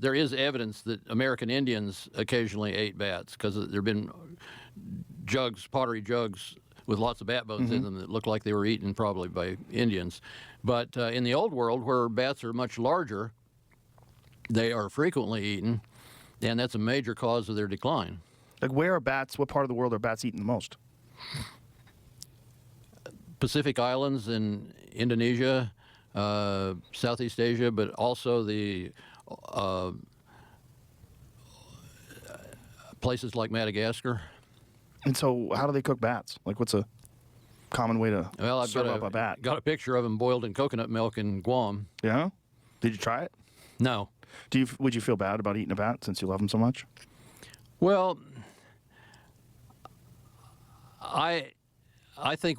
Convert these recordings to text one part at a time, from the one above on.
there is evidence that American Indians occasionally ate bats because there have been jugs, pottery jugs with lots of bat bones in them that looked like they were eaten probably by Indians. But in the old world, where bats are much larger, they are frequently eaten, and that's a major cause of their decline. Like, where are bats, what part of the world are bats eaten the most? Pacific Islands in Indonesia, Southeast Asia, but also the places like Madagascar. And so how do they cook bats? Like, what's a common way to serve up a bat? Got a picture of them boiled in coconut milk in Guam. Yeah? Did you try it? No. Would you feel bad about eating a bat since you love them so much? Well, I think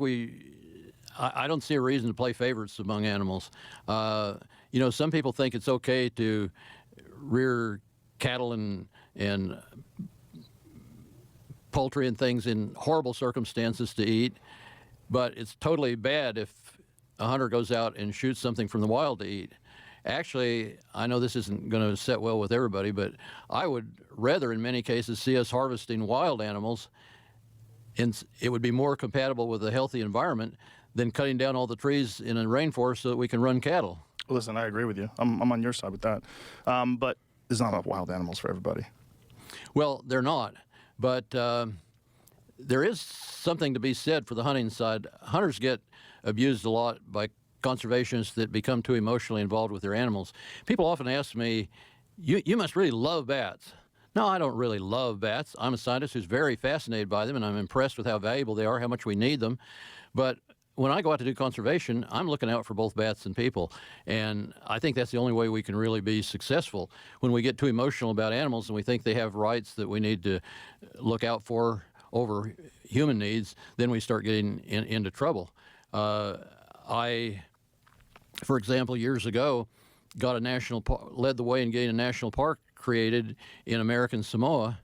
I don't see a reason to play favorites among animals. Some people think it's okay to rear cattle and poultry and things in horrible circumstances to eat, but it's totally bad if a hunter goes out and shoots something from the wild to eat. Actually, I know this isn't going to set well with everybody, but I would rather in many cases see us harvesting wild animals, and it would be more compatible with a healthy environment than cutting down all the trees in a rainforest so that we can run cattle. Listen, I agree with you. I'm on your side with that. But there's not enough wild animals for everybody. Well, they're not. But there is something to be said for the hunting side. Hunters get abused a lot by conservationists that become too emotionally involved with their animals. People often ask me, you must really love bats. No, I don't really love bats. I'm a scientist who's very fascinated by them, and I'm impressed with how valuable they are, how much we need them. But when I go out to do conservation, I'm looking out for both bats and people. And I think that's the only way we can really be successful. When we get too emotional about animals and we think they have rights that we need to look out for over human needs, then we start getting into trouble. I, for example, years ago, led the way in getting a national park created in American Samoa.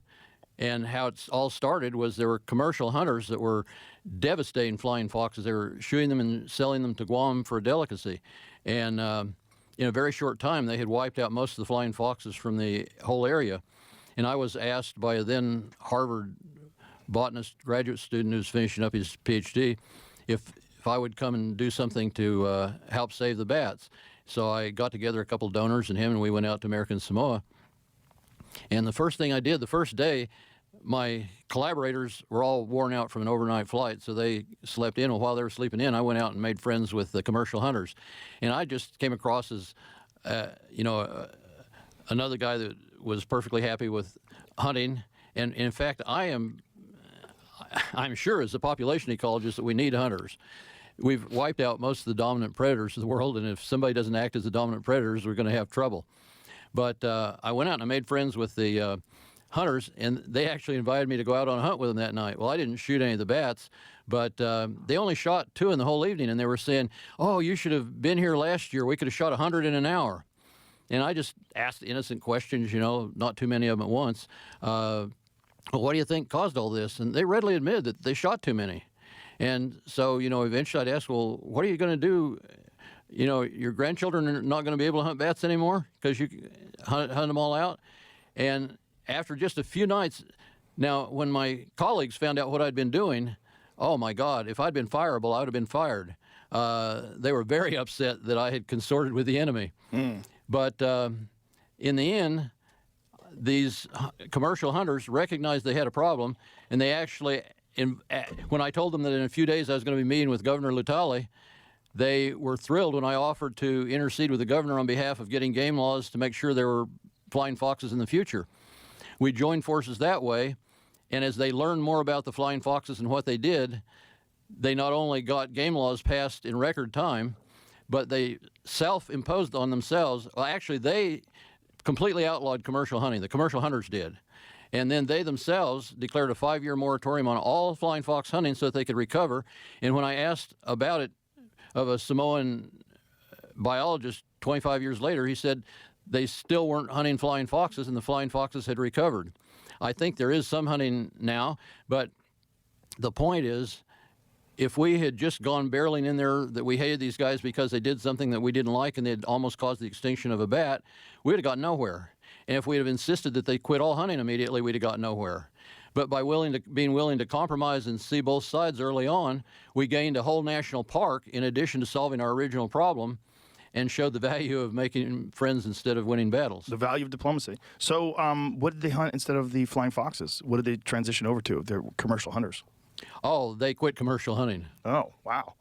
And how it all started was there were commercial hunters that were devastating flying foxes. They were shooting them and selling them to Guam for a delicacy. And in a very short time, they had wiped out most of the flying foxes from the whole area. And I was asked by a then Harvard botanist graduate student who was finishing up his PhD if I would come and do something to help save the bats. So I got together a couple of donors and him, and we went out to American Samoa. And the first thing I did, the first day, my collaborators were all worn out from an overnight flight, so they slept in. Well, while they were sleeping in, I went out and made friends with the commercial hunters. And I just came across as, another guy that was perfectly happy with hunting. And in fact, I'm sure as a population ecologist that we need hunters. We've wiped out most of the dominant predators of the world, and if somebody doesn't act as the dominant predators, we're going to have trouble. But I went out and I made friends with the hunters, and they actually invited me to go out on a hunt with them that night. Well, I didn't shoot any of the bats, but they only shot 2 in the whole evening, and they were saying, oh, you should have been here last year. We could have shot 100 in an hour. And I just asked innocent questions, not too many of them at once. Well, what do you think caused all this? And they readily admitted that they shot too many. And so, eventually I'd ask, well, what are you going to do? Your grandchildren are not going to be able to hunt bats anymore because you hunt them all out. And after just a few nights, now when my colleagues found out what I'd been doing, oh my God, if I'd been fireable, I would have been fired. They were very upset that I had consorted with the enemy. But in the end, these commercial hunters recognized they had a problem, and they actually, when I told them that in a few days I was going to be meeting with Governor Tuttle, they were thrilled when I offered to intercede with the governor on behalf of getting game laws to make sure there were flying foxes in the future. We joined forces that way, and as they learned more about the flying foxes and what they did, they not only got game laws passed in record time, but they self-imposed on themselves. Well, actually, they completely outlawed commercial hunting. The commercial hunters did. And then they themselves declared a 5-year moratorium on all flying fox hunting so that they could recover. And when I asked about it of a Samoan biologist 25 years later, he said they still weren't hunting flying foxes and the flying foxes had recovered. I think there is some hunting now, but the point is, if we had just gone barreling in there that we hated these guys because they did something that we didn't like and they'd almost caused the extinction of a bat, we'd have got nowhere. And if we'd have insisted that they quit all hunting immediately, we'd have got nowhere. But by being willing to compromise and see both sides early on, we gained a whole national park in addition to solving our original problem, and showed the value of making friends instead of winning battles. The value of diplomacy. So what did they hunt instead of the flying foxes? What did they transition over to? They're commercial hunters. Oh, they quit commercial hunting. Oh, wow.